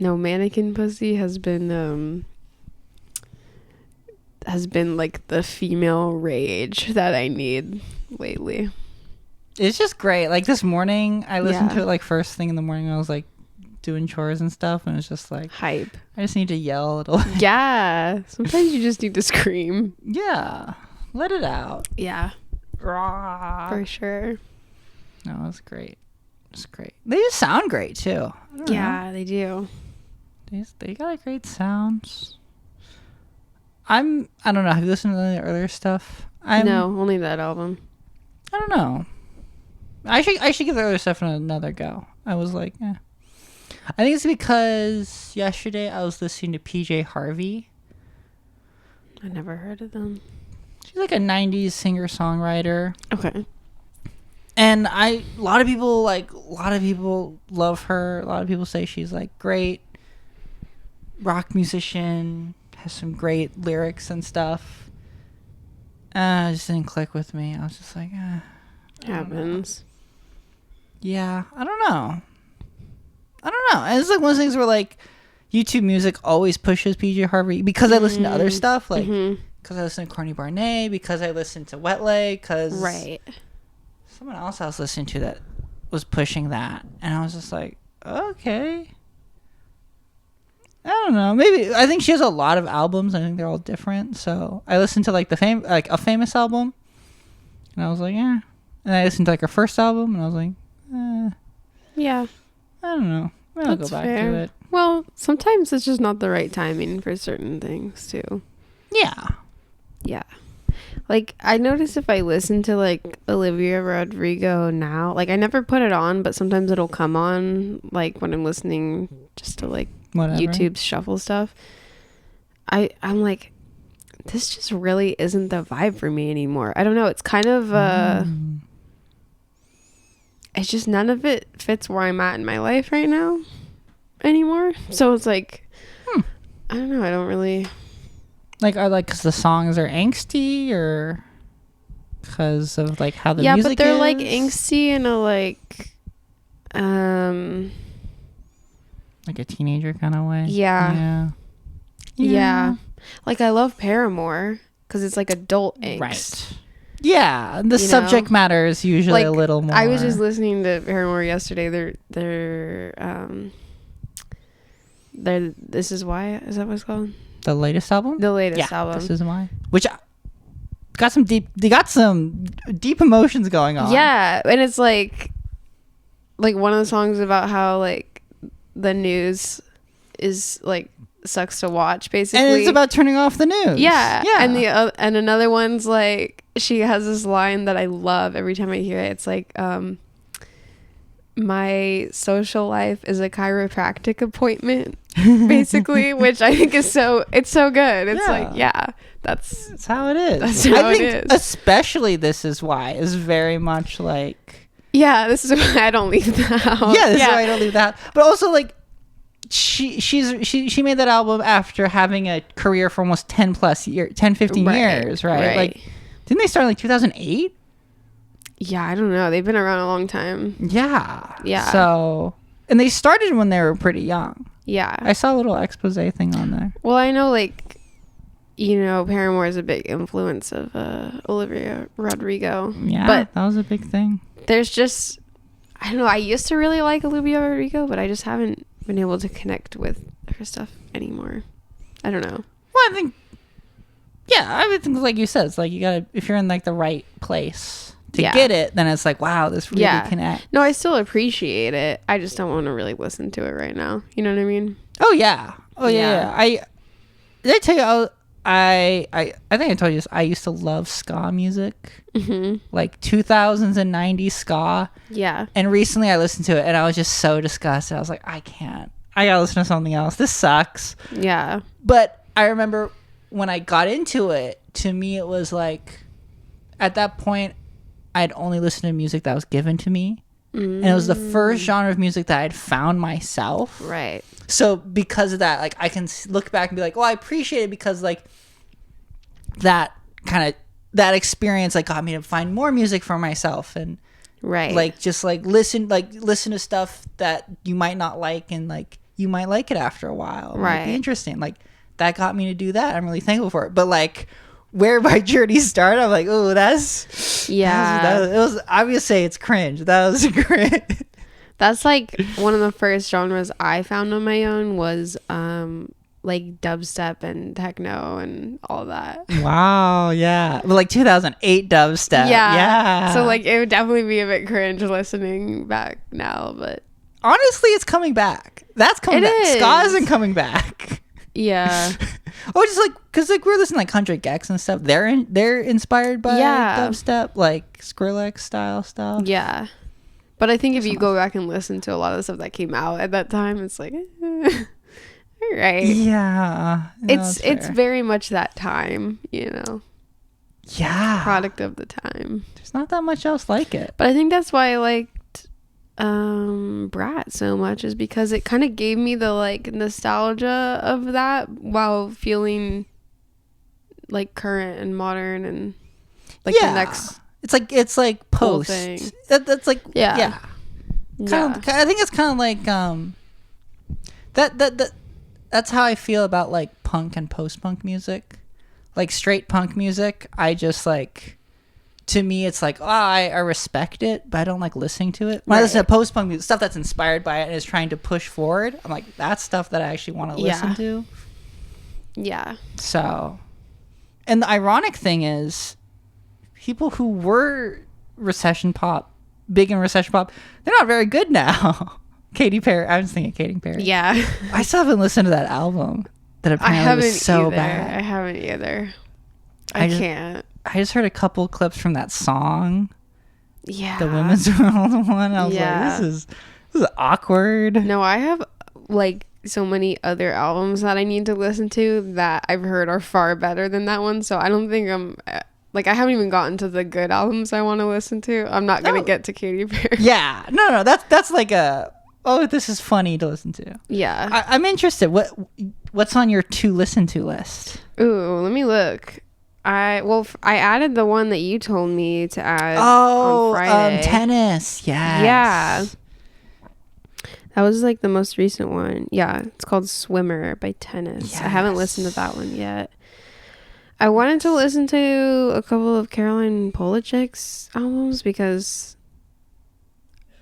No, Mannequin Pussy has been like the female rage that I need lately. It's just great. Like this morning, I listened to it like first thing in the morning. I was like doing chores and stuff, and it's just like hype. I just need to yell a little. Yeah, sometimes you just need to scream. Yeah, let it out. Yeah, Rah. for sure. No, it's great. It's great. They just sound great too. Yeah, they do. They got a great sound. I don't know. Have you listened to the earlier stuff? No, only that album. I don't know. I should give the other stuff another go. I was like, I think it's because yesterday I was listening to PJ Harvey. I never heard of them. She's like a 90s singer-songwriter. Okay. And a lot of people love her. A lot of people say she's like great rock musician, has some great lyrics and stuff. It just didn't click with me. I was just like, happens. Yeah, I don't know. And it's like one of those things where like YouTube Music always pushes PJ Harvey because I listen to other stuff, like because I listen to Corny Barnett, because I listen to Wet Leg, because someone else I was listening to that was pushing that, and I was just like, okay. I don't know. Maybe I think she has a lot of albums. I think they're all different. So I listened to like a famous album, and I was like, yeah. And I listened to like her first album, and I was like, yeah. I don't know. I'll go back to it. Well, sometimes it's just not the right timing for certain things too. Yeah. Yeah. Like I notice if I listen to like Olivia Rodrigo now, like I never put it on, but sometimes it'll come on like when I'm listening just to like YouTube shuffle stuff. I'm like, this just really isn't the vibe for me anymore. I don't know. It's kind of it's just none of it fits where I'm at in my life right now anymore. So it's like, I don't know. I don't really like. I like because the songs are angsty, or because of like how the music is. Yeah, but they're like angsty in a like a teenager kind of way. Yeah. Like I love Paramore because it's like adult angst. Right. Yeah, the subject matter is usually like, a little more. I was just listening to Paramore yesterday. They're This Is Why, is that what it's called? The latest album? The latest album. This Is Why. Which got some deep emotions going on. Yeah, and it's like one of the songs about how like the news is like sucks to watch basically, and it's about turning off the news. Yeah. And another one's like, she has this line that I love every time I hear it. It's like my social life is a chiropractic appointment basically, which I think is so good. It's like, that's how it is. That's how I think it is. Especially This Is Why is very much like, this is why I don't leave the house. This is why I don't leave the house. But also like she made that album after having a career for almost 10 15 years, right? Like, didn't they start in like 2008? Yeah, I don't know. They've been around a long time. Yeah. So, and they started when they were pretty young. Yeah. I saw a little expose thing on there. Well, I know, like, Paramore is a big influence of Olivia Rodrigo. Yeah, but that was a big thing. There's just, I don't know. I used to really like Olivia Rodrigo, but I just haven't been able to connect with her stuff anymore. I don't know. Well, I think like you said, it's like you gotta, if you're in like the right place to get it, then it's like, wow, this really connects. No, I still appreciate it. I just don't want to really listen to it right now. You know what I mean? Oh yeah. Did I tell you? I think I told you this. I used to love ska music, like 2000s and 90s ska. Yeah. And recently I listened to it and I was just so disgusted. I was like, I can't. I gotta listen to something else. This sucks. Yeah. But I remember when I got into it, to me it was like, at that point, I'd only listened to music that was given to me. And it was the first genre of music that I'd found myself. Right. So because of that, like I can look back and be like, well, I appreciate it because like that experience like got me to find more music for myself, and right, like just like listen to stuff that you might not like, and like you might like it after a while. It right. might be interesting. Like, that got me to do that. I'm really thankful for it. But like, where my journey started, I'm like, oh, it was obviously it's cringe. That was cringe. That's like one of the first genres I found on my own was like dubstep and techno and all that. Wow, yeah. But like 2008 dubstep. Yeah. So like it would definitely be a bit cringe listening back now, but honestly, it's coming back. That's coming back. Ska isn't coming back. Yeah. Oh, just like because like we're listening to like Country Gex and stuff. They're inspired by dubstep, like Skrillex style stuff. Yeah. But I think if you go back and listen to a lot of the stuff that came out at that time, it's like, all right. Yeah. No, it's very much that time, you know. Yeah. Product of the time. There's not that much else like it. But I think that's why I liked Brat so much, is because it kind of gave me the like nostalgia of that while feeling like current and modern and like the next. It's like post. That's like yeah. Kind of, I think it's kind of like that's how I feel about like punk and post-punk music. Like straight punk music, I just like, to me it's like, I respect it, but I don't like listening to it. When I listen to post-punk music, stuff that's inspired by it and is trying to push forward, I'm like, that's stuff that I actually want to listen to. Yeah. So, and the ironic thing is, people who were big in recession pop, they're not very good now. Katy Perry. I was thinking Katy Perry. Yeah. I still haven't listened to that album that apparently was so bad. I haven't either. I can't. I just heard a couple clips from that song. Yeah. The Women's World one. I was like, this is awkward. No, I have like so many other albums that I need to listen to that I've heard are far better than that one. So I don't think I'm... Like, I haven't even gotten to the good albums I want to listen to. I'm not going to get to Katy Perry. Yeah. No. That's like this is funny to listen to. Yeah. I'm interested. What's on your to listen to list? Ooh, let me look. I added the one that you told me to add on Friday. Tennis. Yes. Yeah. That was like the most recent one. Yeah. It's called Swimmer by Tennis. Yes. I haven't listened to that one yet. I wanted to listen to a couple of Caroline Polachek's albums because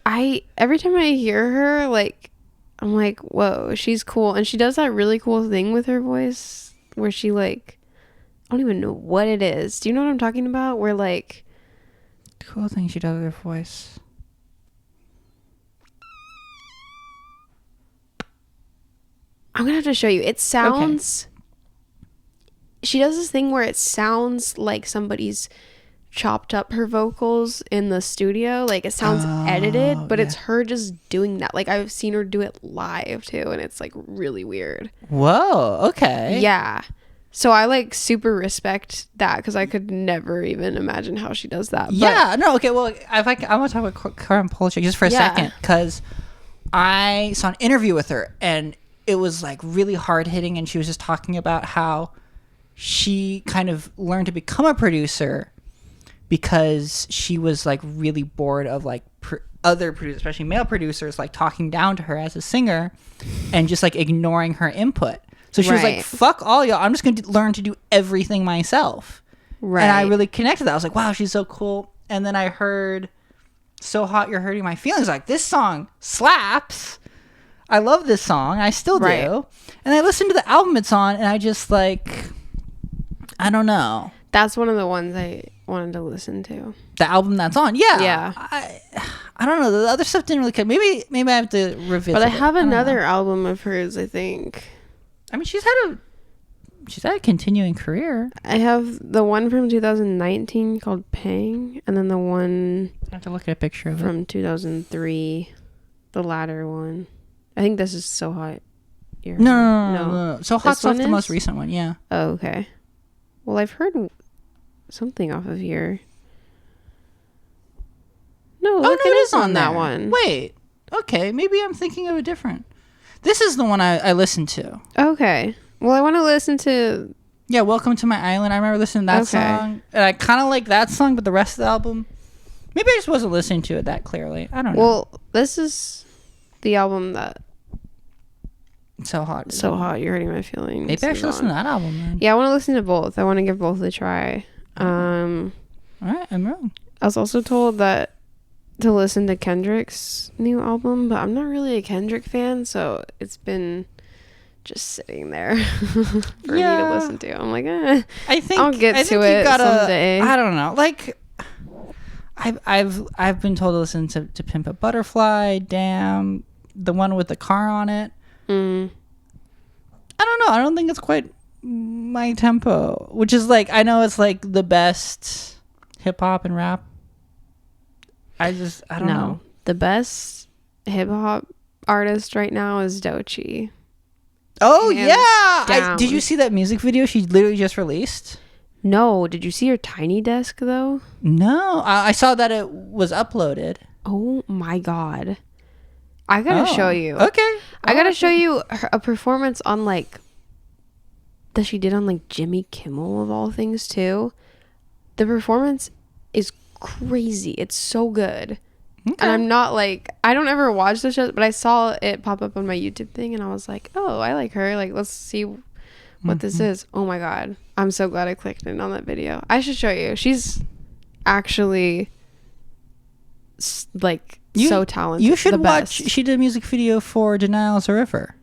every time I hear her, like, I'm like, whoa, she's cool. And she does that really cool thing with her voice where she like, I don't even know what it is. Do you know what I'm talking about? Where like, cool thing she does with her voice. I'm gonna have to show you. It sounds... Okay. She does this thing where it sounds like somebody's chopped up her vocals in the studio. Like it sounds edited, but it's her just doing that. Like I've seen her do it live too, and it's like really weird. Whoa, okay. Yeah. So I like super respect that because I could never even imagine how she does that. Yeah, no, okay. Well, I want to talk about Caroline Polachek just for a second because I saw an interview with her and it was like really hard hitting, and she was just talking about how she kind of learned to become a producer because she was like really bored of like other producers, especially male producers, like talking down to her as a singer and just like ignoring her input. So she was like, fuck all y'all, I'm just going to learn to do everything myself. Right. And I really connected with that. I was like, wow, she's so cool. And then I heard So Hot You're Hurting My Feelings. Like, this song slaps. I love this song. I still do. And I listened to the album it's on and I just like... I don't know. That's one of the ones I wanted to listen to. The album that's on, yeah. Yeah. I don't know. The other stuff didn't really care. Maybe I have to revisit. But I have another album of hers, I think. I mean, she's had a continuing career. I have the one from 2019 called Pang, and then the one I have to look at a picture of from 2003, the latter one. I think this is So Hot. No. So Hot's off the most recent one, yeah. Oh, okay. Well, I've heard something off of here. No, look, it is on that one. Wait. Okay, maybe I'm thinking of a different. This is the one I listened to. Okay. Well, I want to listen to... Yeah, Welcome to My Island. I remember listening to that song. And I kind of like that song, but the rest of the album... Maybe I just wasn't listening to it that clearly. I don't know. Well, this is the album that So Hot. So Hot. You're Hurting My Feelings. Maybe I should listen to that album then. Yeah, I want to listen to both. I want to give both a try. All right, I'm wrong. I was also told that to listen to Kendrick's new album, but I'm not really a Kendrick fan, so it's been just sitting there for me to listen to. I'm like, I think I'll get to it someday. I don't know. Like, I've been told to listen to Pimp a Butterfly, Damn, the one with the car on it. I don't know. I don't think it's quite my tempo, which is like, I know it's like the best hip hop and rap. I don't know. The best hip hop artist right now is Doechii. Oh, yeah. Did you see that music video she literally just released? No. Did you see her Tiny Desk, though? No. I saw that it was uploaded. Oh, my God. I gotta show you. Okay. I gotta show you a performance on, like, that she did on, like, Jimmy Kimmel, of all things, too. The performance is crazy. It's so good. Okay. And I'm not like, I don't ever watch the shows, but I saw it pop up on my YouTube thing and I was like, oh, I like her. Like, let's see what this is. Oh my God. I'm so glad I clicked in on that video. I should show you. She's actually like so talented. You should watch. She did a music video for Denial's a River.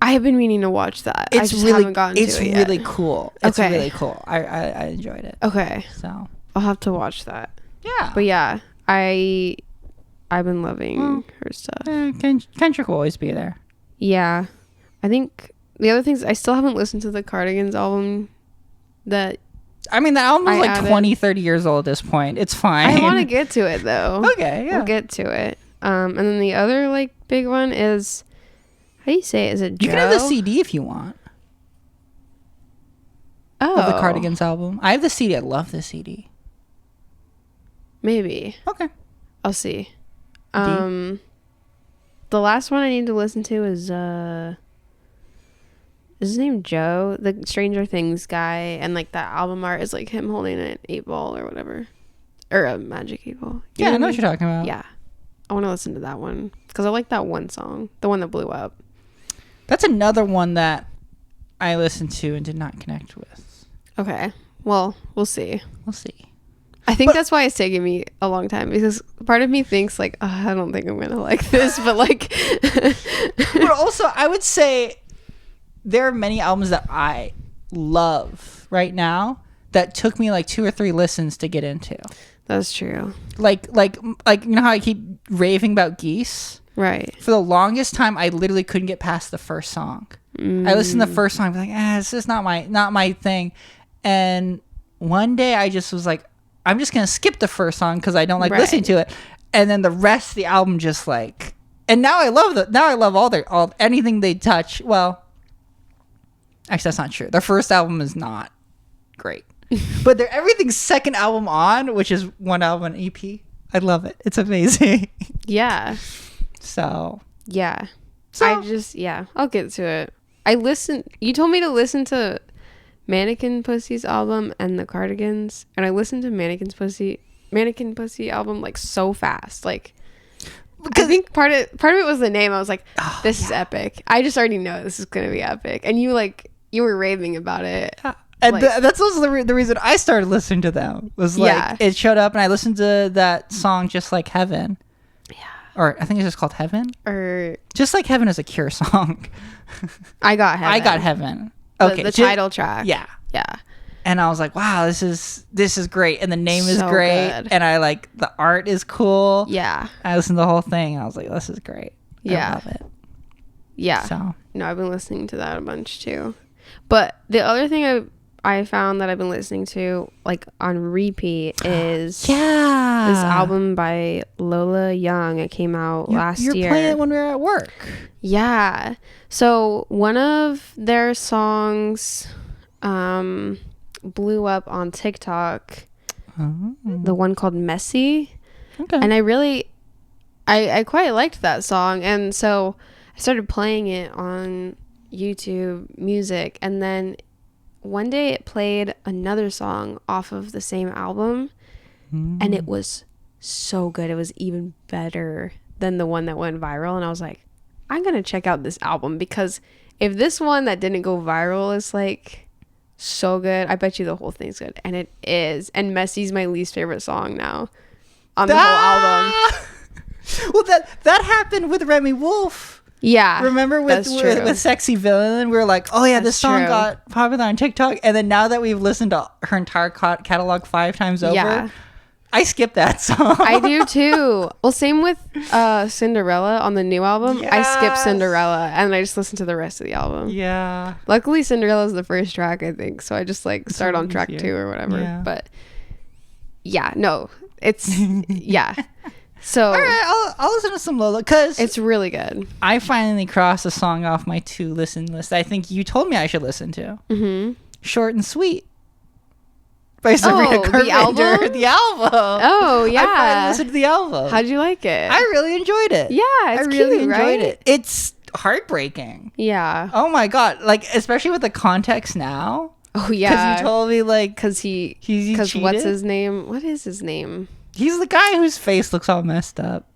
I have been meaning to watch that. It's I just really, haven't gotten to it yet. It's really cool. It's really cool. I enjoyed it. Okay. So I'll have to watch that. Yeah. But yeah, I've been loving her stuff. Kendrick will always be there. Yeah. I think the other things, I still haven't listened to the Cardigans album that I mean, the album is like 20, 30 years old at this point. It's fine. I want to get to it, though. Okay, yeah. We'll get to it. And then the other, like, big one is, how do you say it? Is it Joe? You can have the CD if you want. Oh. Of the Cardigans album. I have the CD. I love the CD. Maybe. Okay. I'll see. The last one I need to listen to is his name Joe, the Stranger Things guy, and like that album art is like him holding an 8-ball or whatever, or a magic 8-ball. Yeah, I know what you're talking about. Yeah, I want to listen to that one because I like that one song, the one that blew up. That's another one that I listened to and did not connect with. Okay, well, we'll see. We'll see. I think that's why it's taking me a long time, because part of me thinks like, I don't think I'm gonna like this, but like but also I would say there are many albums that I love right now that took me like 2 or 3 listens to get into. That's true. Like you know how I keep raving about Geese? Right. For the longest time I literally couldn't get past the first song. I listened to the first song, I'd be like, this is not my thing. And one day I just was like, I'm just gonna skip the first song because I don't like listening to it, and then the rest of the album just like, and now I love all anything they touch. Well, actually that's not true. Their first album is not great, but everything's second album on, which is one album an EP. I love it. It's amazing. Yeah. So I'll get to it. You told me to listen to Mannequin Pussy's album and the Cardigans, and I listened to Mannequin Pussy album like so fast. Like, I think part of it was the name. I was like, this is epic. I just already know this is gonna be epic. And you were raving about it. And that's also the reason I started listening to them, was like it showed up and I listened to that song Just Like Heaven. Yeah. Or I think it's just called Heaven. Or Just Like Heaven is a Cure song. I Got Heaven. Okay, the title track. Yeah. And I was like, wow, this is great, and the name is great, good. And I like the art is cool. Yeah. I listened to the whole thing and I was like, this is great. Yeah. I love it. Yeah. So no, I've been listening to that a bunch too. But the other thing I found that I've been listening to like on repeat is this album by Lola Young. It came out last year. You're playing it when we were at work. Yeah. So one of their songs blew up on TikTok. The one called Messy. Okay. And I quite liked that song, and so I started playing it on YouTube Music, and then one day it played another song off of the same album, and it was so good. It was even better than the one that went viral, and I was like, I'm gonna check out this album because if this one that didn't go viral is like so good, I bet you the whole thing's good. And it is. And Messy's my least favorite song now on the whole album. Well, that happened with Remy Wolf. Yeah. Remember with Sexy Villain? We were like, oh yeah, this song got popular on TikTok. And then now that we've listened to her entire catalog 5 times over, I skip that song. I do too. Well, same with Cinderella on the new album. Yes. I skip Cinderella and I just listen to the rest of the album. Yeah. Luckily, Cinderella's the first track, I think. So I just like start on track 2 or whatever. Yeah. But yeah, no, it's yeah. So all right, I'll listen to some Lola because it's really good. I finally crossed a song off my to listen list. I think you told me I should listen to. Mm-hmm. Short and Sweet by Sabrina Carpenter. The album. Oh yeah, I finally listened to the album. How'd you like it? I really enjoyed it. Yeah, it's I really cute, enjoyed right? it. It's heartbreaking. Yeah. Oh my god! Like especially with the context now. Oh yeah. Because you told me like because cheated? What's his name? What is his name? He's the guy whose face looks all messed up.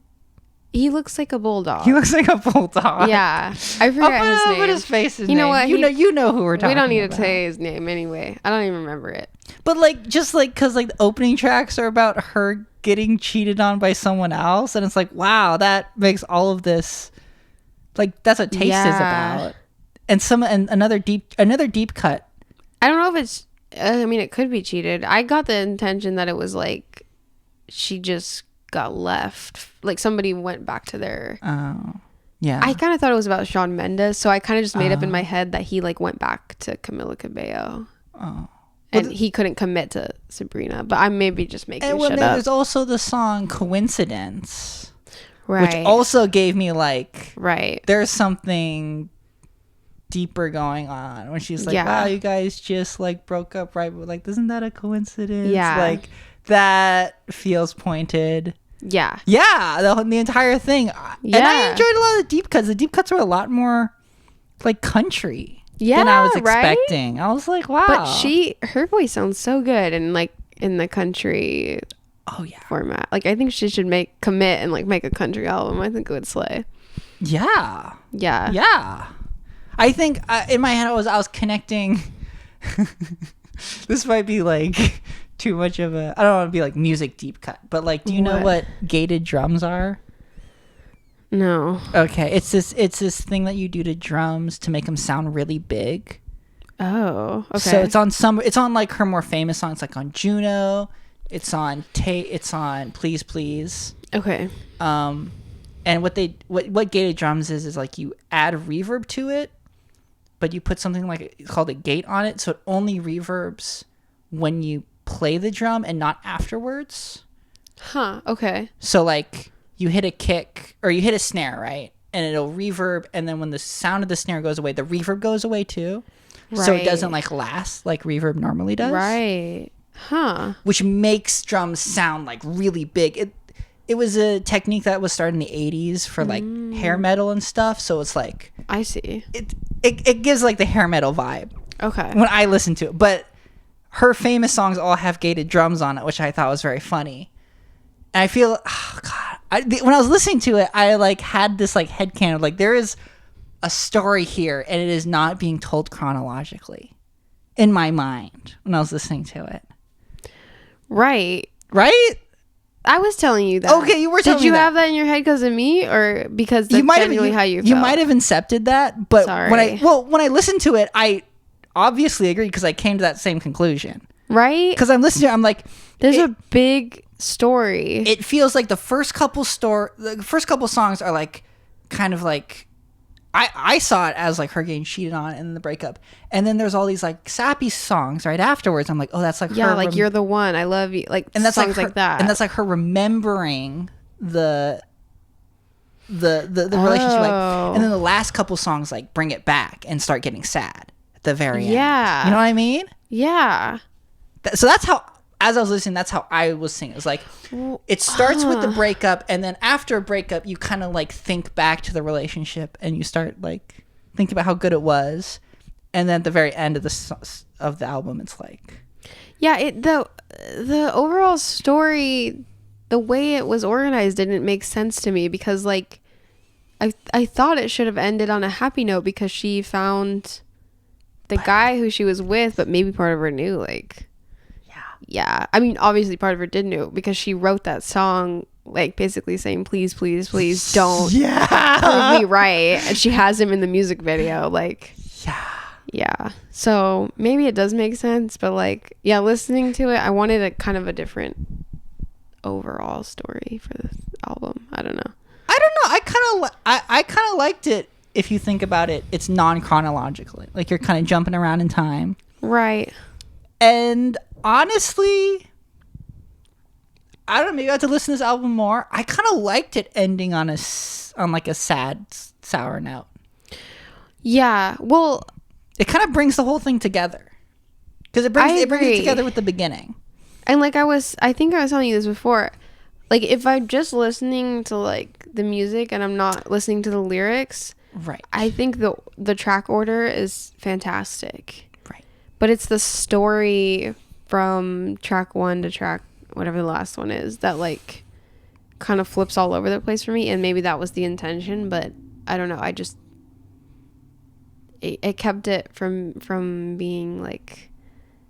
He looks like a bulldog. Yeah, I forget his name. What his face is. You know what? You know who we're talking about. We don't need to say his name anyway. I don't even remember it. But like, just like, cause like the opening tracks are about her getting cheated on by someone else, and it's like, wow, that makes all of this, like, that's what Taste is about. And another deep cut. I don't know if it's. I mean, it could be cheated. I got the intention that it was like she just got left. Like somebody went back to their. Oh, yeah. I kind of thought it was about Shawn Mendes, so I kind of just made up in my head that he like went back to Camila Cabello. Oh. And he couldn't commit to Sabrina, but I may be just making shit up. There's also the song Coincidence, right? Which also gave me like, right. There's something deeper going on when she's like, wow, you guys just like broke up, right? But like, isn't that a coincidence? Yeah. Like that feels pointed. Yeah. Yeah. The entire thing. Yeah. And I enjoyed a lot of the deep cuts. The deep cuts were a lot more like country. Than I was expecting. Right? I was like, wow. But her voice sounds so good and like in the country format. Like I think she should commit and like make a country album. I think it would slay. Yeah. Yeah. Yeah. I think in my head I was connecting. This might be like too much of a, I don't want to be like music deep cut, but like, do you know what gated drums are? No. Okay, it's this thing that you do to drums to make them sound really big. Oh, okay. So it's on like her more famous songs, like on Juno. It's on Please Please. Okay. And what gated drums is like you add reverb to it, but you put something like it's called a gate on it, so it only reverbs when you play the drum and not afterwards. Huh. Okay. So like. You hit a kick or you hit a snare, right? And it'll reverb. And then when the sound of the snare goes away, the reverb goes away too. Right. So it doesn't like last like reverb normally does. Right. Huh. Which makes drums sound like really big. It was a technique that was started in the 80s for like hair metal and stuff. So it's like. I see. It gives like the hair metal vibe. Okay. When I listen to it. But her famous songs all have gated drums on it, which I thought was very funny. And I feel, oh God. When I was listening to it, I like had this like headcanon of like there is a story here and it is not being told chronologically in my mind when I was listening to it. Right. I was telling you that. Okay, you were telling me that. Did you have that in your head because of me or because that's genuinely how you felt? You might have incepted that, but sorry. When I listened to it, I obviously agreed because I came to that same conclusion. Right? Because I'm listening to it, I'm like... There's a big story. It feels like the first couple songs are like kind of like I saw it as like her getting cheated on and the breakup, and then there's all these like sappy songs right afterwards. I'm like, oh, that's like her like you're the one, I love you, like, and that's songs like that, and that's like her remembering the relationship, like, and then the last couple songs like bring it back and start getting sad at the very end. Yeah, you know what I mean? Yeah. So that's how. As I was listening, that's how I was singing. It was like, it starts with the breakup, and then after a breakup, you kind of like think back to the relationship, and you start like thinking about how good it was, and then at the very end of the album, it's like, yeah, the overall story, the way it was organized didn't make sense to me because like I thought it should have ended on a happy note because she found the guy who she was with, but maybe part of her knew, like, yeah. I mean, obviously part of her did know because she wrote that song, like, basically saying, please, please, please don't prove me right. And she has him in the music video, like, yeah. So maybe it does make sense, but like, yeah, listening to it, I wanted a kind of a different overall story for this album. I don't know. I kind of liked it. If you think about it, it's non-chronologically. Like, you're kind of jumping around in time. Right. And honestly, I don't know, maybe I have to listen to this album more. I kind of liked it ending on like a sad, sour note. Yeah. Well, it kind of brings the whole thing together. Because it brings it together with the beginning. And like I think I was telling you this before. Like, if I'm just listening to like the music and I'm not listening to the lyrics, right, I think the track order is fantastic. Right. But it's the story from track 1 to track whatever the last one is that like kind of flips all over the place for me, and maybe that was the intention, but I don't know. I just it kept it from being like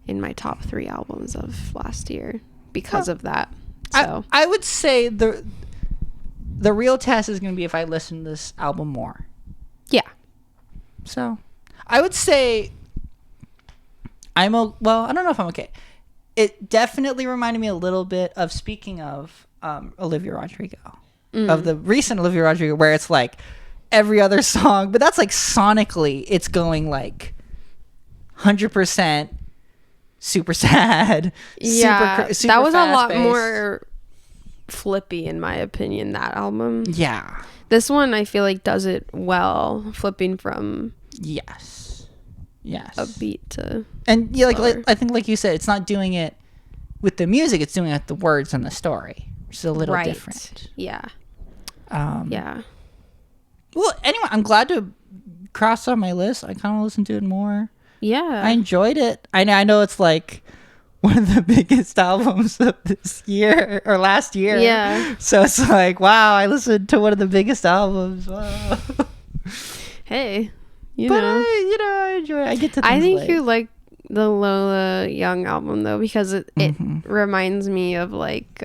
in my top 3 albums of last year because of that. So I would say the real test is going to be if I listen to this album more. Yeah. So I would say well, I don't know if I'm okay. It definitely reminded me a little bit of, speaking of Olivia Rodrigo, of the recent Olivia Rodrigo, where it's like every other song, but that's like sonically it's going like 100% super sad. Yeah, super that was a lot fast-paced. more flippy in my opinion, that album. Yeah. This one I feel like does it well, flipping from yes a beat to, and yeah, like I think like you said, it's not doing it with the music, it's doing it with the words and the story, which is a little different. Yeah. Yeah. Well, anyway, I'm glad to cross on my list. I kind of listened to it more. Yeah. I enjoyed it. I know it's like one of the biggest albums of this year or last year. Yeah. So it's like, wow, I listened to one of the biggest albums. Wow. Hey, I enjoy it. I get to. I think late. you like the Lola Young album though, because it reminds me of like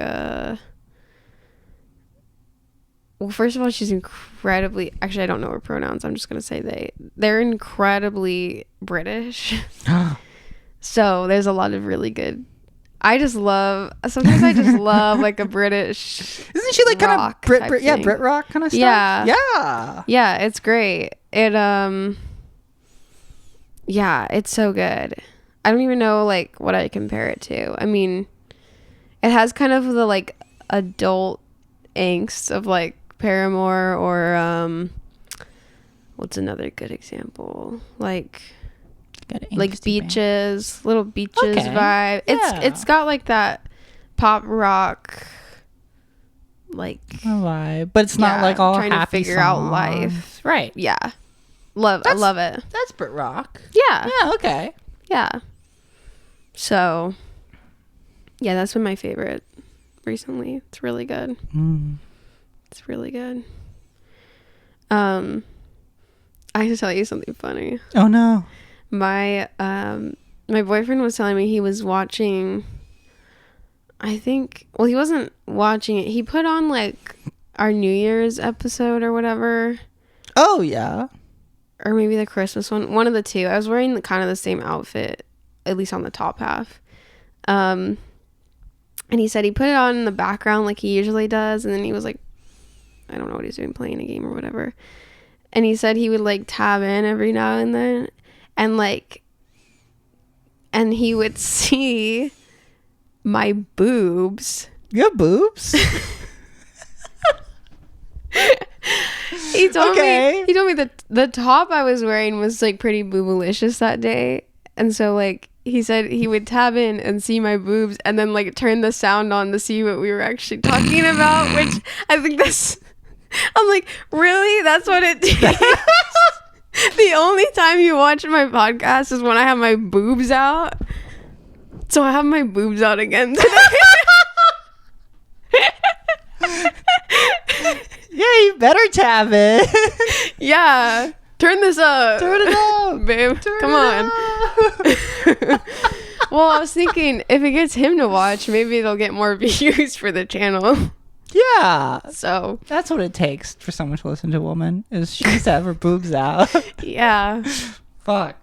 well, first of all, she's incredibly, actually I don't know her pronouns, I'm just gonna say they're incredibly British. So there's a lot of really good, sometimes I just love like a British, isn't she like kind of Brit rock kind of stuff? Yeah, it's great. It it's so good. I don't even know like what I compare it to. I mean, it has kind of the like adult angst of like Paramore or what's another good example, like Beaches, little Beaches vibe. It's got like that pop rock like vibe, but it's not like all trying happy to figure songs. out life, right? Yeah, I love it. That's Brit rock. Yeah. Okay. Yeah. So yeah, that's been my favorite recently. It's really good. It's really good. I have to tell you something funny. Oh no. My boyfriend was telling me he was watching, I think, well, he wasn't watching it. He put on like our New Year's episode or whatever. Oh yeah. Or maybe the Christmas one of the two. I was wearing kind of the same outfit, at least on the top half. And he said he put it on in the background like he usually does, and then he was like, I don't know what he's doing, playing a game or whatever. And he said he would like tab in every now and then, and he would see my boobs. You have boobs? He told me that the top I was wearing was like pretty boobalicious that day, and so like he said he would tab in and see my boobs and then like turn the sound on to see what we were actually talking about, which I think I'm like, really? That's what it takes? The only time you watch my podcast is when I have my boobs out. So I have my boobs out again today. Yeah, you better tab it. Yeah. Turn this up. Turn it up. Babe. Come on. Well, I was thinking if it gets him to watch, maybe they'll get more views for the channel. Yeah. So. That's what it takes for someone to listen to a woman, is she needs to have her boobs out. Yeah. Fuck.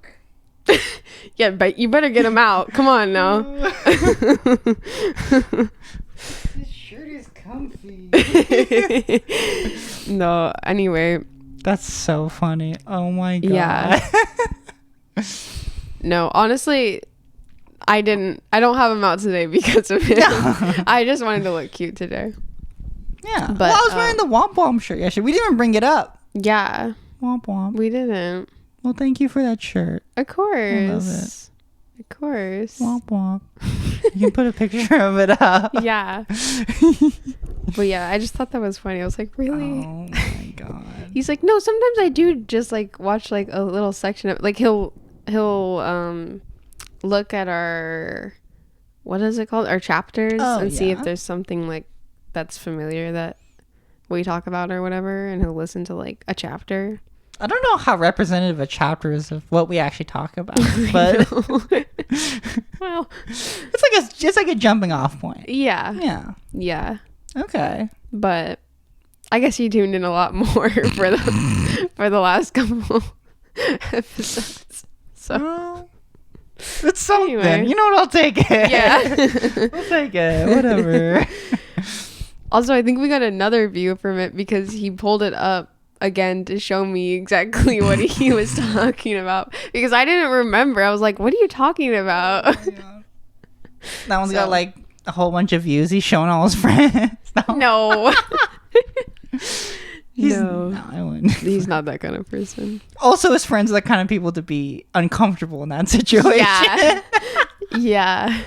Yeah, but you better get them out. Come on now. This shirt is comfy. No, anyway. That's so funny. Oh my god. Yeah. No, honestly, I don't have them out today because of him. I just wanted to look cute today. Yeah. But well, I was wearing the Womp Womp shirt yesterday. We didn't even bring it up. Yeah. Womp Womp. We didn't. Well, thank you for that shirt. Of course. I love it. Of course. Womp Womp. You can put a picture of it up. Yeah. But yeah, I just thought that was funny. I was like, really? Oh my god. He's like, no, sometimes I do just like watch like a little section of, like, he'll look at our, what is it called? Our chapters and see if there's something like that's familiar that we talk about or whatever, and he'll listen to like a chapter. I don't know how representative a chapter is of what we actually talk about, but well, it's like a jumping off point. Yeah. Okay, but I guess you tuned in a lot more for the last couple episodes. So well, it's something. Anyway. You know what? I'll take it. Yeah. We'll take it. Whatever. Also, I think we got another view from it because he pulled it up again to show me exactly what he was talking about, because I didn't remember. I was like, what are you talking about? Yeah. That one's got like a whole bunch of views. He's showing all his friends. No. No, I wouldn't. He's not that kind of person. Also, his friends are the kind of people to be uncomfortable in that situation. Yeah,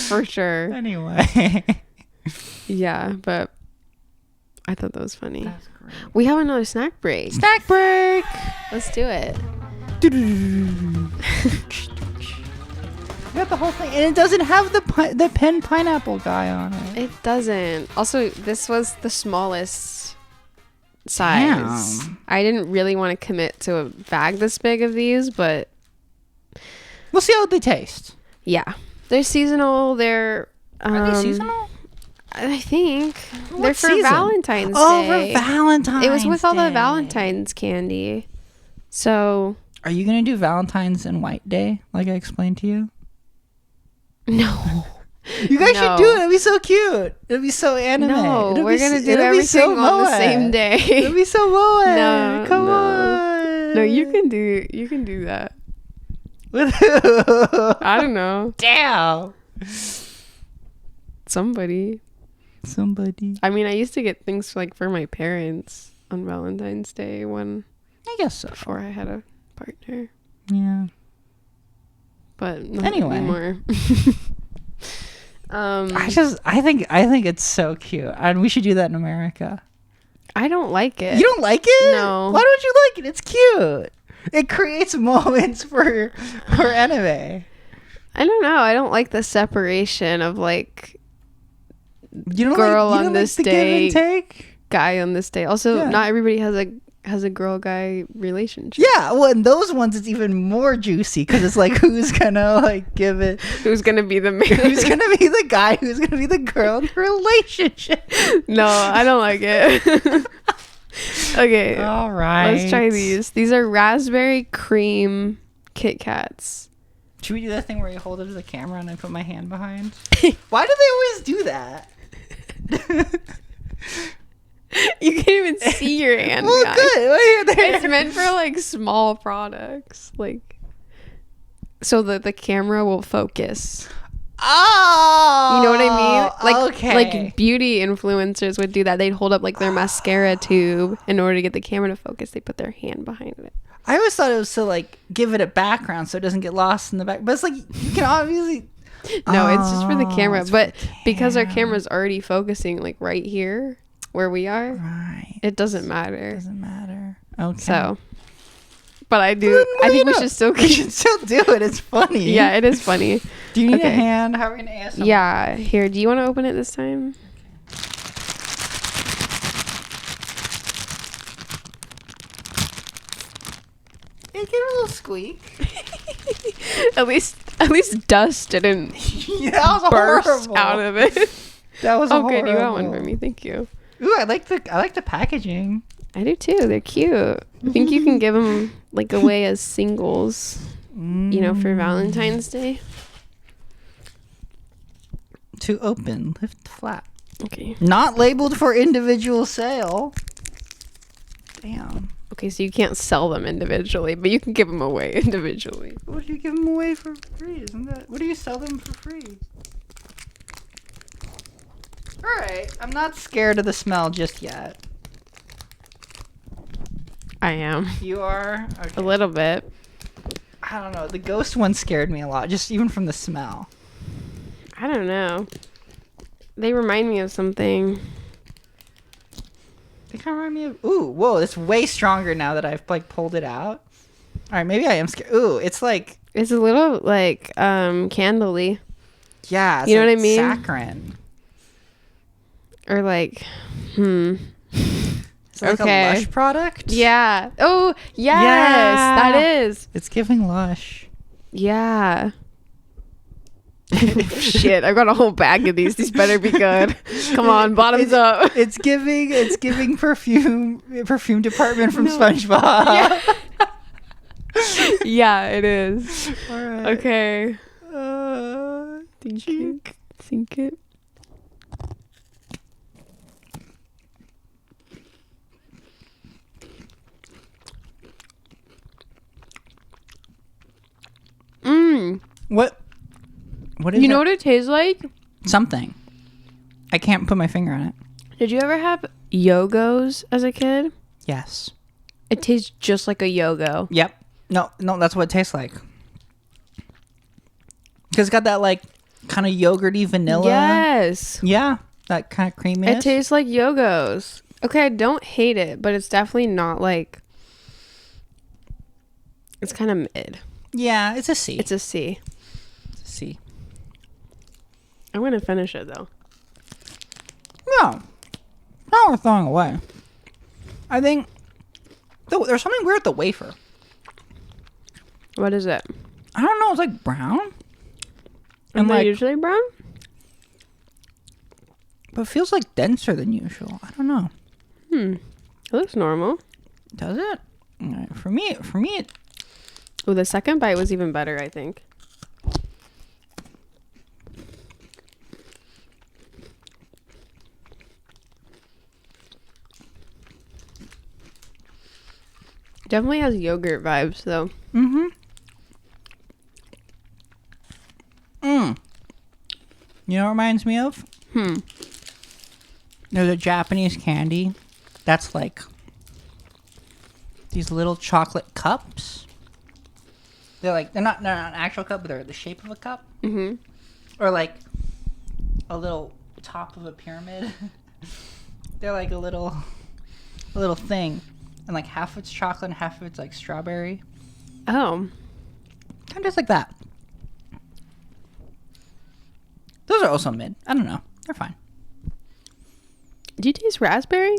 for sure. Anyway. Yeah, but I thought that was funny. That's great. We have another snack break. Snack break. Let's do it. You got the whole thing, and it doesn't have the pen pineapple guy on it. It doesn't. Also, this was the smallest size. Damn. I didn't really want to commit to a bag this big of these, but We'll see how they taste. yeah, they're seasonal. They're Are they seasonal? I think What they're for season? Valentine's Oh, Day. for Valentine's It was with all the Day. Valentine's candy. So Are you gonna do Valentine's and White Day like I explained to you? no. You guys No. should do it. It'd be so cute. It'd be so anime. No, It'd we're be gonna s- do it'd be everything so on the moe. same day. It'd be so moe. No, Come no. on. No, you can do that. With who? I don't know. Damn. Somebody. I mean, I used to get things like for my parents on Valentine's Day I guess so. before I had a partner, Yeah. but not Anyway. anymore. I think it's so cute, and we should do that in America. I don't like it. You don't like it? No. Why don't you like it? It's cute. It creates moments for anime. I don't know. I don't like the separation of like You don't girl like, you on don't this like the day, give and take? guy on this day. Also, Yeah. not everybody has a girl guy relationship. Yeah, well, in those ones, it's even more juicy because it's like, who's gonna like give it? Who's gonna be the man? Who's gonna be the guy? Who's gonna be the girl in the relationship? No, I don't like it. Okay, All right, let's try these. These are raspberry cream Kit Kats. Should we do that thing where you hold it to the camera and I put my hand behind? Why do they always do that? You can't even see your hand. Well, guys. good. Wait, there. It's meant for like small products, like so that the camera will focus. Oh, You know what I mean? Like okay. like beauty influencers would do that. They'd hold up like their mascara tube in order to get the camera to focus. They put their hand behind it. I always thought it was to like give it a background so it doesn't get lost in the back. But it's like you can obviously. No, it's just for the camera. it's for But the because our camera. camera's already focusing like right here where we are, Right. it doesn't matter. Doesn't matter. Okay. So, but I do. Well, I think you we know, should still we should still do it. It's funny. Yeah, it is funny. Do you need a Okay. hand? How are we gonna ask? Yeah. Here, do you want to open it this time? It gave a little squeak. At least dust didn't that was burst horrible. out of it. That was okay. horrible. You got one for me. Thank you. Ooh, I like the packaging. I do too. They're cute. I think you can give them like away as singles. You know, for Valentine's Day. To open, lift flap. Okay. Not labeled for individual sale. Damn. Okay, so you can't sell them individually, but you can give them away individually. What do you give them away for free? Isn't that? What do you sell them for free? All right, I'm not scared of the smell just yet. I am. You are? Okay. A little bit. I don't know. The ghost one scared me a lot, just even from the smell. I don't know. They remind me of something. They kind of remind me of... Ooh, whoa, it's way stronger now that I've, like, pulled it out. All right, maybe I am scared. Ooh, it's like... It's a little, like, candle-y. Yeah, it's you know like what I mean? Saccharin. Or, like, It's like a Lush product? Yeah. Oh, yes, Yeah. that is. It's giving Lush. Yeah. Shit, I've got a whole bag of these. These better be good. Come on, bottoms up. It's giving perfume department from SpongeBob. Yeah. Yeah, it is. All right. Okay. Think you. Think it. What is You know it? what it tastes like? Something. I can't put my finger on it. Did you ever have Yogos as a kid? Yes. It tastes just like a Yogo. Yep. No, that's what it tastes like. Because it's got that, like, kind of yogurty vanilla. Yes. Yeah. That kind of creaminess. It tastes like Yogos. Okay, I don't hate it, but it's definitely not like... It's kind of mid. Yeah, it's a C. It's a C. It's a C. I'm going to finish it, though. No. Not worth throwing away. I think... There's something weird with the wafer. What is it? I don't know. It's like brown. Am I like, usually brown? but it feels like denser than usual. I don't know. It looks normal. Does it? All right, for me, it... Oh, the second bite was even better, I think. Definitely has yogurt vibes, though. Mm-hmm. You know what it reminds me of? There's a Japanese candy that's like these little chocolate cups. They're not an actual cup, but they're the shape of a cup. Mm-hmm. Or like a little top of a pyramid. They're like a little thing. And like half of it's chocolate and half of it's like strawberry. Oh. Kind of just like that. Those are also mid. I don't know. They're fine. Do you taste raspberry?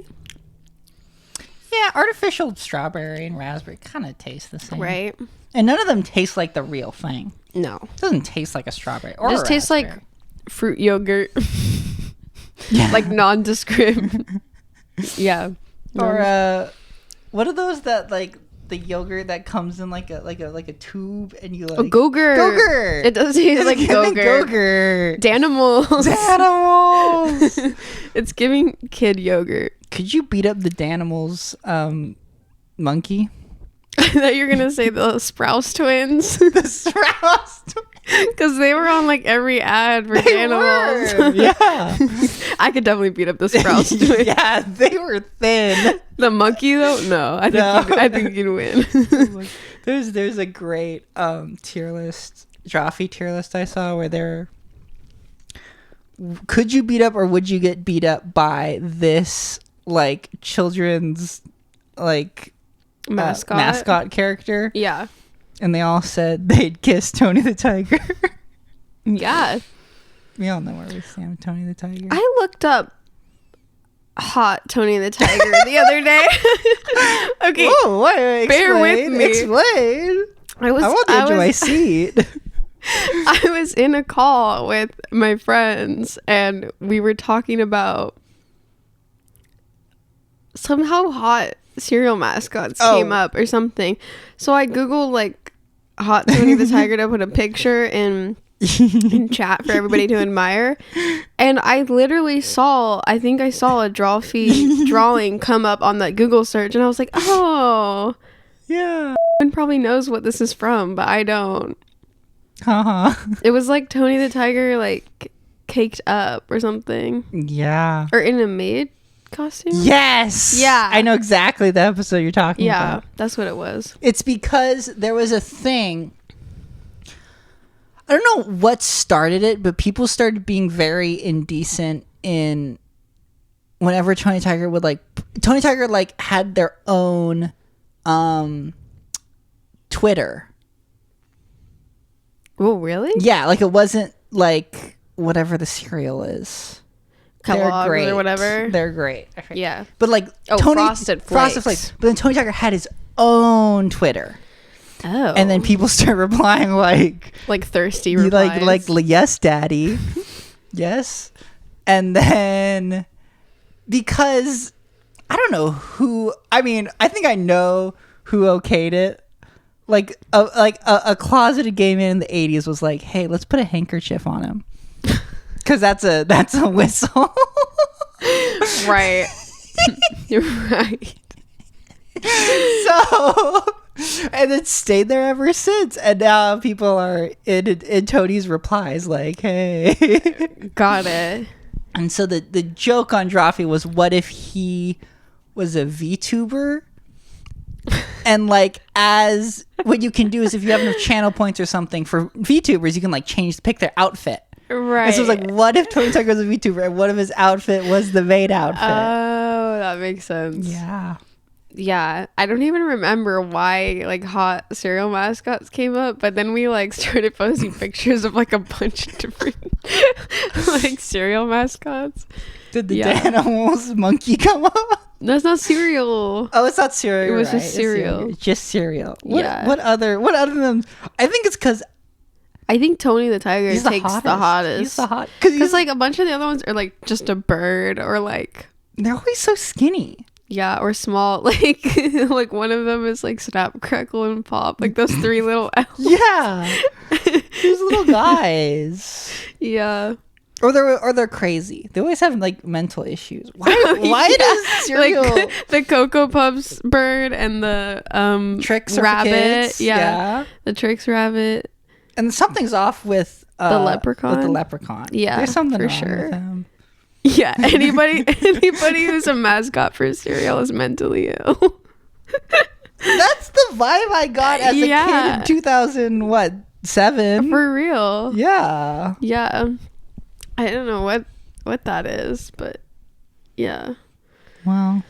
Yeah, artificial strawberry and raspberry kind of taste the same. Right. And none of them taste like the real thing. No. It doesn't taste like a strawberry or It just a tastes like raspberry. fruit yogurt. Yeah. Like nondescript. Yeah. Or what are those that like the yogurt that comes in like a tube and you like Go-gurt. Go-gurt. It does taste like giving Go-gurt. Go-gurt. Danimals. Danimals. It's giving kid yogurt. Could you beat up the Danimals monkey? I thought you were gonna say the Sprouse twins. The Sprouse Because they were on like every ad for Danimals. Yeah. I could definitely beat up the Sprouse twins. Yeah, they were thin. The monkey though? No. I think you'd win. There's a great tier list, Joffy tier list I saw where they're could you beat up or would you get beat up by this like children's like mascot character? Yeah. And they all said they'd kiss Tony the Tiger. Yeah. We all know where we stand with Tony the Tiger. I looked up hot Tony the Tiger the other day. Okay. Whoa, wait, bear with me. Explain. I want the edge of my seat. I was in a call with my friends and we were talking about somehow hot cereal mascots came up or something. So I Googled like hot Tony the Tiger to put a picture in chat for everybody to admire, and I literally saw a drawing come up on that Google search, and I was like, oh yeah, everyone probably knows what this is from, but I don't. It was like Tony the Tiger like caked up or something. Yeah, or in a maid costume. Yes. Yeah, I know exactly the episode you're talking about. Yeah, that's what it was. It's because there was a thing, I don't know what started it, but people started being very indecent in whenever Tony Tiger had their own Twitter. Oh, really? Yeah, like it wasn't like whatever the cereal is. Kellogg's or whatever. They're great. Yeah. But like Frosted Flakes. But then Tony Tiger had his own Twitter. Oh. And then people start replying like thirsty replies. Like yes, daddy. Yes. And then because I don't know who, I mean, I think I know who okayed it. Like a closeted gay man in the 80s was like, "Hey, let's put a handkerchief on him." Cuz that's a whistle. Right. You're right. So, and it stayed there ever since, and now people are in Tony's replies like, "Hey." Got it. And so the joke on Drawfee was, what if he was a VTuber? And like, as what you can do is if you have enough channel points or something for VTubers, you can like pick their outfit. Right. And so it's like, what if Tony Tiger was a VTuber and what if his outfit was the maid outfit? Oh, that makes sense. Yeah. Yeah, I don't even remember why like hot cereal mascots came up, but then we like started posting pictures of like a bunch of different like cereal mascots. Did the Danimals monkey come up? That's not cereal. Oh, it's not cereal. It was just cereal. It's just cereal. Yeah. What other than? I think it's because I think Tony the Tiger takes the hottest. He's the hot because like a bunch of the other ones are like just a bird or like they're always so skinny. Yeah, or small, like like one of them is like Snap, Crackle, and Pop, like those three little elves. Yeah, those little guys. Yeah, or they're crazy. They always have like mental issues. Why does cereal like the Cocoa Puffs bird and the Trix rabbit? Yeah, the Trix rabbit. And something's off with the leprechaun. With the leprechaun. Yeah, there's something for wrong sure. with him. Yeah, anybody who's a mascot for cereal is mentally ill. That's the vibe I got as a kid in 2007. For real. Yeah. Yeah. I don't know what that is, but yeah. Well,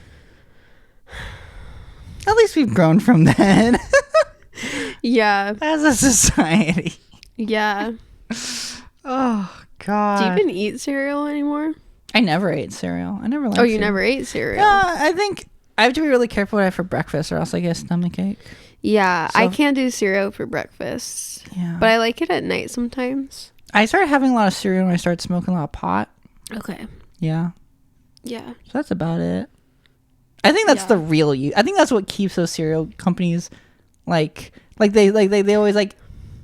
at least we've grown from then. Yeah. As a society. Yeah. Oh, God. Do you even eat cereal anymore? I never ate cereal. I never liked cereal. Never ate cereal? Yeah, I think I have to be really careful what I have for breakfast or else I get a stomachache. Yeah, so, I can't do cereal for breakfast. Yeah. But I like it at night sometimes. I started having a lot of cereal when I started smoking a lot of pot. Okay. Yeah. Yeah. So that's about it. I think that's the real I think that's what keeps those cereal companies like they always like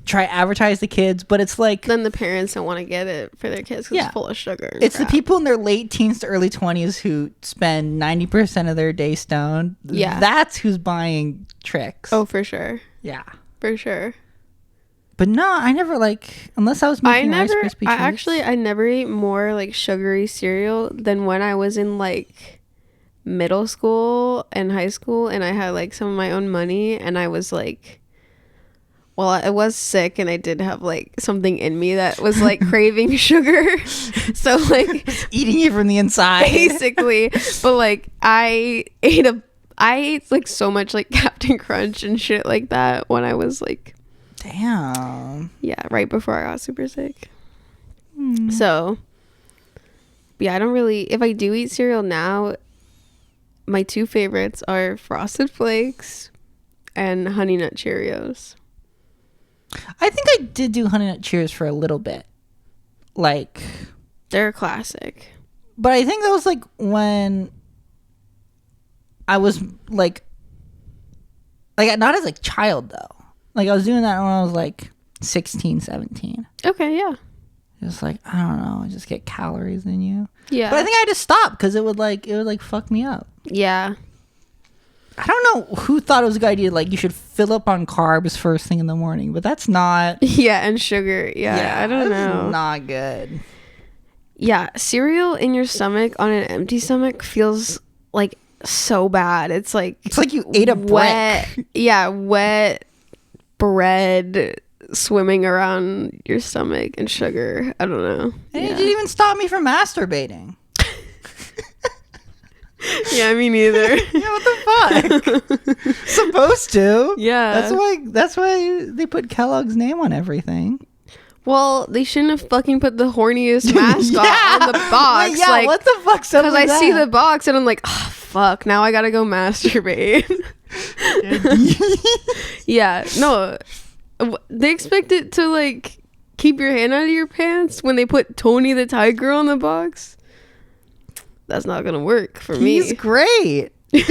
try advertise the kids, but it's like then the parents don't want to get it for their kids because it's full of sugar. It's crap. The people in their late teens to early 20s who spend 90% of their day stoned. Yeah, that's who's buying Trix. Oh, for sure. Yeah, for sure. But no, I never unless I was making Rice Krispie treats. I never ate more like sugary cereal than when I was in like middle school and high school, and I had like some of my own money, and I was like. Well, I was sick and I did have like something in me that was like craving sugar. So like eating you from the inside. Basically. But like I ate like so much like Captain Crunch and shit like that when I was like damn. Yeah, right before I got super sick. So But yeah, I don't really, if I do eat cereal now, my 2 favorites are Frosted Flakes and Honey Nut Cheerios. I think I did do Honey Nut Cheerios for a little bit. Like, they're a classic. But I think that was like when I was like not as a child though. Like I was doing that when I was like 16, 17. Okay, yeah. Just like, I don't know, just get calories in you. Yeah. But I think I had to stop because it would fuck me up. Yeah. I don't know who thought it was a good idea. Like, you should fill up on carbs first thing in the morning, but that's not. Yeah, and sugar. Yeah, I don't know. Not good. Yeah, cereal in your stomach on an empty stomach feels like so bad. It's like you ate a wet, brick. Yeah, wet bread swimming around your stomach and sugar. I don't know. And it didn't even stop me from masturbating. Yeah, me neither. Yeah, what the fuck? Supposed to. Yeah. That's why they put Kellogg's name on everything. Well, they shouldn't have fucking put the horniest mascot on the box. Wait, yeah, what the fuck's up with that? Because I see the box and I'm like, oh, fuck, now I gotta go masturbate. Yeah, no. They expect it to, like, keep your hand out of your pants when they put Tony the Tiger on the box. That's not gonna work for me. He's great. Great.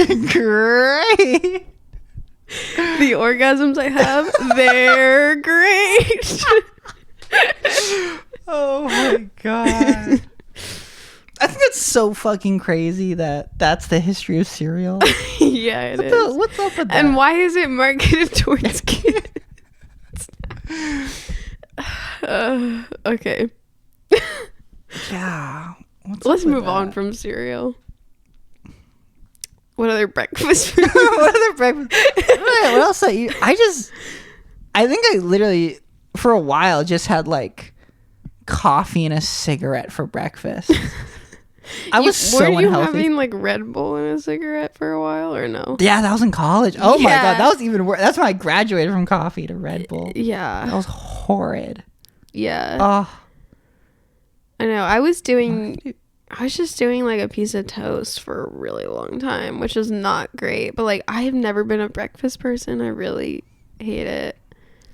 The orgasms I have, they're great. Oh my god. I think it's so fucking crazy that that's the history of cereal. Yeah, it is. What's up with that? And why is it marketed towards kids? Okay. Yeah. Let's move on from cereal. What other breakfast foods? What other breakfast? What else? I think I literally, for a while, just had like coffee and a cigarette for breakfast. I was so unhealthy. Were you having like Red Bull and a cigarette for a while or no? Yeah, that was in college. Oh my god, that was even worse. That's when I graduated from coffee to Red Bull. Yeah. That was horrid. Yeah. Oh. I know. I was just doing like a piece of toast for a really long time, which is not great. But like, I have never been a breakfast person. I really hate it.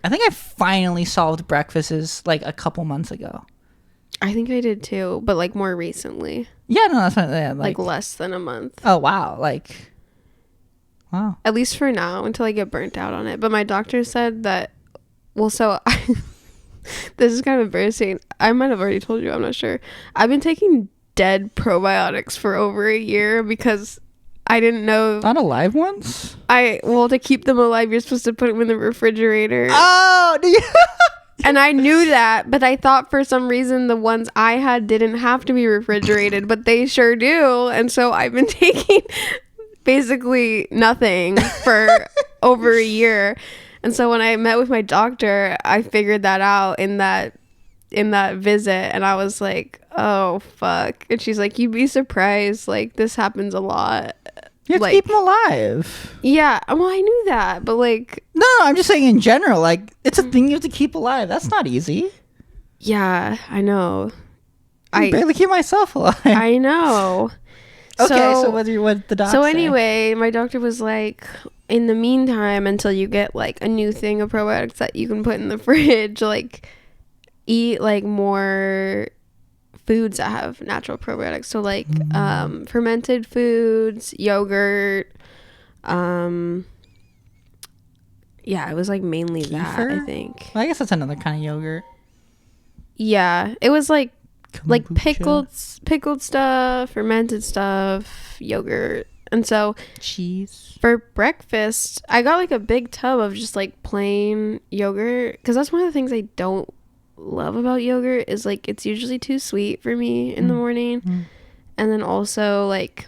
I think I finally solved breakfasts like a couple months ago. I think I did too, but like more recently. Yeah, no, that's not like less than a month. Oh wow, wow. At least for now, until I get burnt out on it. But my doctor said that. Well, so this is kind of embarrassing. I might have already told you. I'm not sure. I've been taking dead probiotics for over a year because I didn't know. Not alive ones? To keep them alive, you're supposed to put them in the refrigerator. Oh, do you? And I knew that, but I thought for some reason the ones I had didn't have to be refrigerated, but they sure do. And so I've been taking basically nothing for over a year. And so when I met with my doctor, I figured that out in that visit, and I was like, oh fuck. And she's like, you'd be surprised, like this happens a lot. You have to keep them alive. Yeah, well, I knew that, but like, no, I'm just saying in general, like it's a thing you have to keep alive. That's not easy. Yeah, I know. I barely keep myself alive. I know. Okay, so what the doctor So say? anyway, my doctor was like, in the meantime, until you get like a new thing of probiotics that you can put in the fridge, like eat like more foods that have natural probiotics. So like fermented foods, yogurt. Yeah, it was like mainly Kefir? that, I think. Well, I guess that's another kind of yogurt. Yeah, it was like Kombucha. pickled stuff, fermented stuff, yogurt. And so cheese for breakfast, I got like a big tub of just like plain yogurt, because that's one of the things I don't love about yogurt is like it's usually too sweet for me in the morning. And then also like,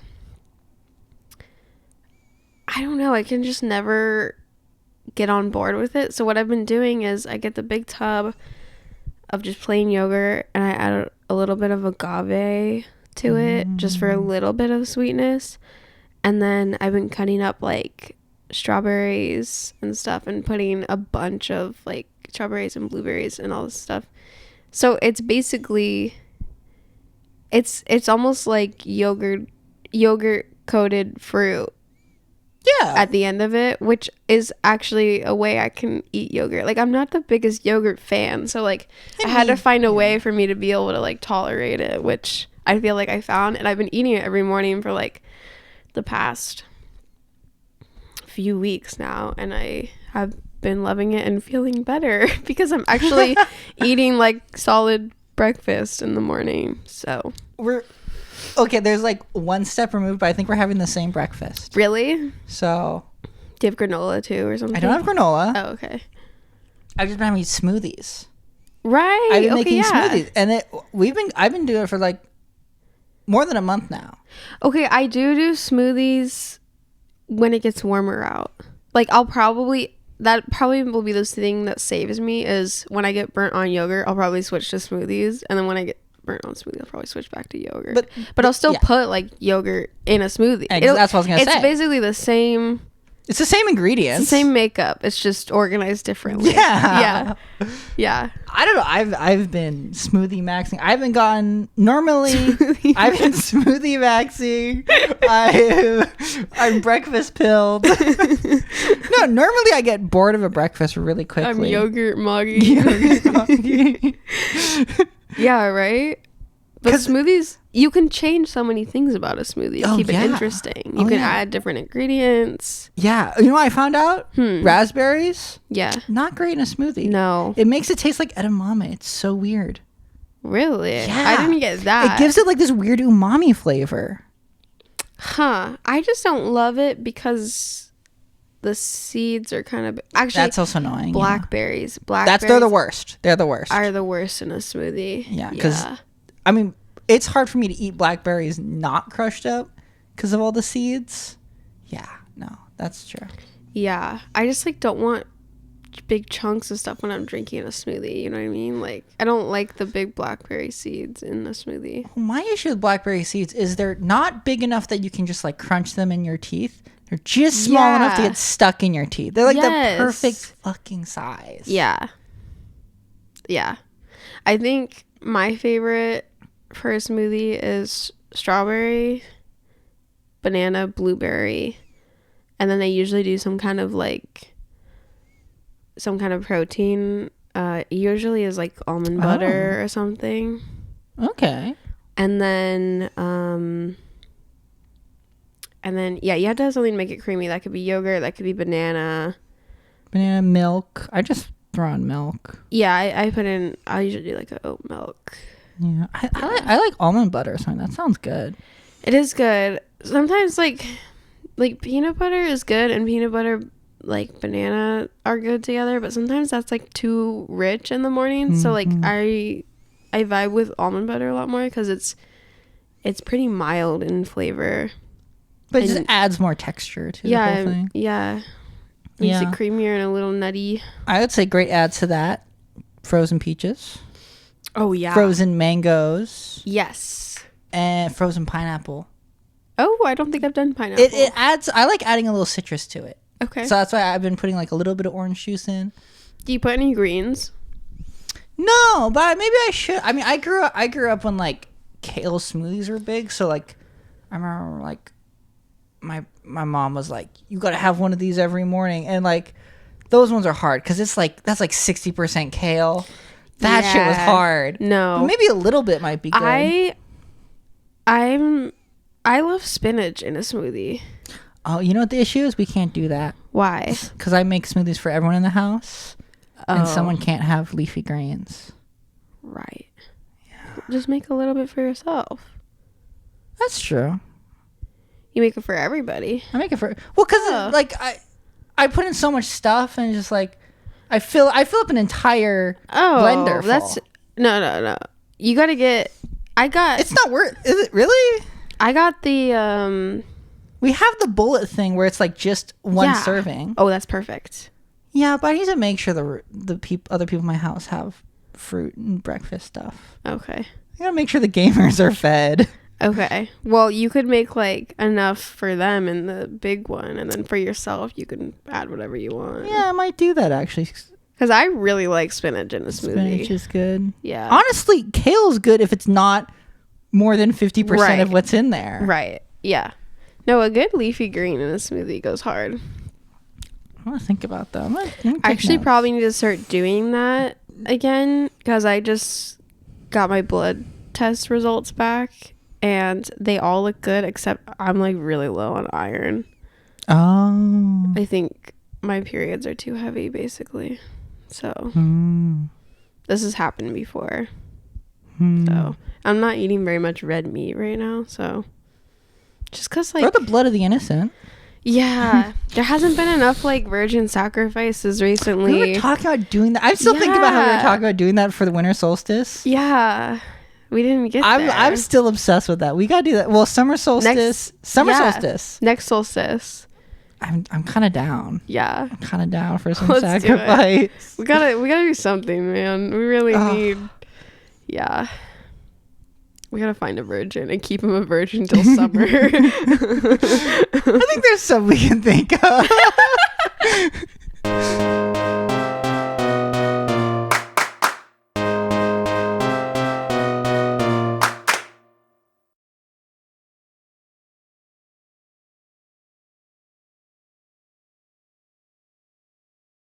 I don't know, I can just never get on board with it. So what I've been doing is I get the big tub of just plain yogurt and I add a little bit of agave to it just for a little bit of sweetness. And then I've been cutting up like strawberries and stuff and putting a bunch of like strawberries and blueberries and all this stuff. So it's basically it's almost like yogurt coated fruit. Yeah. At the end of it, which is actually a way I can eat yogurt. Like, I'm not the biggest yogurt fan, so like I had to find a way for me to be able to like tolerate it, which I feel like I found, and I've been eating it every morning for like the past few weeks now, and I have been loving it and feeling better because I'm actually eating like solid breakfast in the morning. So we're okay, there's like one step removed, but I think we're having the same breakfast. Really? So do you have granola too or something? I don't have granola. Oh, okay. I've just been having smoothies. Right. I've been making smoothies, and I've been doing it for like more than a month now. Okay, I do smoothies when it gets warmer out. Like, that probably will be this thing that saves me is when I get burnt on yogurt, I'll probably switch to smoothies, and then when I get burnt on smoothie, I'll probably switch back to yogurt. But I'll still put like yogurt in a smoothie. That's what I was gonna say. It's basically the same. It's the same ingredients. It's the same makeup. It's just organized differently. Yeah. Yeah. I don't know. I've been smoothie maxing. I've been smoothie maxing. I'm breakfast pilled. No, normally I get bored of a breakfast really quickly. I'm yogurt moggy. Yeah, right? But smoothies, you can change so many things about a smoothie to keep it interesting. You can add different ingredients. Yeah. You know what I found out? Raspberries? Yeah. Not great in a smoothie. No. It makes it taste like edamame. It's so weird. Really? Yeah. I didn't get that. It gives it like this weird umami flavor. Huh. I just don't love it because the seeds are kind of... Actually, that's also annoying. Blackberries. They're the worst. They're the worst. Are the worst in a smoothie. Yeah. Because, I mean, it's hard for me to eat blackberries not crushed up because of all the seeds. Yeah. No, that's true. Yeah. I just, like, don't want big chunks of stuff when I'm drinking a smoothie. You know what I mean? Like, I don't like the big blackberry seeds in a smoothie. My issue with blackberry seeds is they're not big enough that you can just, like, crunch them in your teeth. They're just small enough to get stuck in your teeth. They're like the perfect fucking size. Yeah. Yeah. I think my favorite for a smoothie is strawberry, banana, blueberry. And then they usually do some kind of protein. Usually is like almond butter or something. Okay. And then yeah, you have to have something to make it creamy. That could be yogurt, that could be banana milk. I just throw in milk. Yeah, I usually do like a oat milk. Yeah, I like almond butter or something. That sounds good. It is good. Sometimes like peanut butter is good, and peanut butter like banana are good together, but sometimes that's like too rich in the morning. So like I vibe with almond butter a lot more because it's pretty mild in flavor. But it just adds more texture to the whole thing. Yeah. Makes it creamier and a little nutty. I would say great adds to that. Frozen peaches. Oh, yeah. Frozen mangoes. Yes. And frozen pineapple. Oh, I don't think I've done pineapple. It adds... I like adding a little citrus to it. Okay. So that's why I've been putting like a little bit of orange juice in. Do you put any greens? No, but maybe I should. I mean, I grew up when like kale smoothies were big. So like, I remember like... My mom was like, you gotta have one of these every morning, and like those ones are hard because it's like that's like 60% kale. That shit was hard. No, but maybe a little bit might be good. I love spinach in a smoothie. Oh, you know what the issue is? We can't do that. Why? Because I make smoothies for everyone in the house, and someone can't have leafy greens. Right. Yeah. Just make a little bit for yourself. That's true. You make it for everybody. I make it for because like I put in so much stuff and just like I fill up an entire blender. That's no. You gotta get. It's not worth. Is it really? I got the. We have the bullet thing where it's like just one serving. Oh, that's perfect. Yeah, but I need to make sure the other people in my house have fruit and breakfast stuff. Okay. I gotta make sure the gamers are fed. Okay. Well, you could make like enough for them in the big one, and then for yourself, you can add whatever you want. Yeah, I might do that actually. Because I really like spinach in a smoothie. Spinach is good. Yeah. Honestly, kale's good if it's not more than 50% of what's in there. Right. Yeah. No, a good leafy green in a smoothie goes hard. I want to think about that. I actually probably need to start doing that again because I just got my blood test results back and they all look good except I'm like really low on iron. Oh. I think my periods are too heavy basically. So this has happened before. So I'm not eating very much red meat right now. So just because like. Or the blood of the innocent. Yeah, there hasn't been enough like virgin sacrifices recently. We were talking about doing that. I'm still thinking about how we were talking about doing that for the winter solstice. Yeah, we didn't get there. I'm still obsessed with that. We gotta do that. Well, summer solstice. Next solstice. I'm kind of down. Yeah, I'm kind of down for some sacrifice. We gotta do something, man. We really need. Yeah. We gotta find a virgin and keep him a virgin till summer. I think there's some we can think of.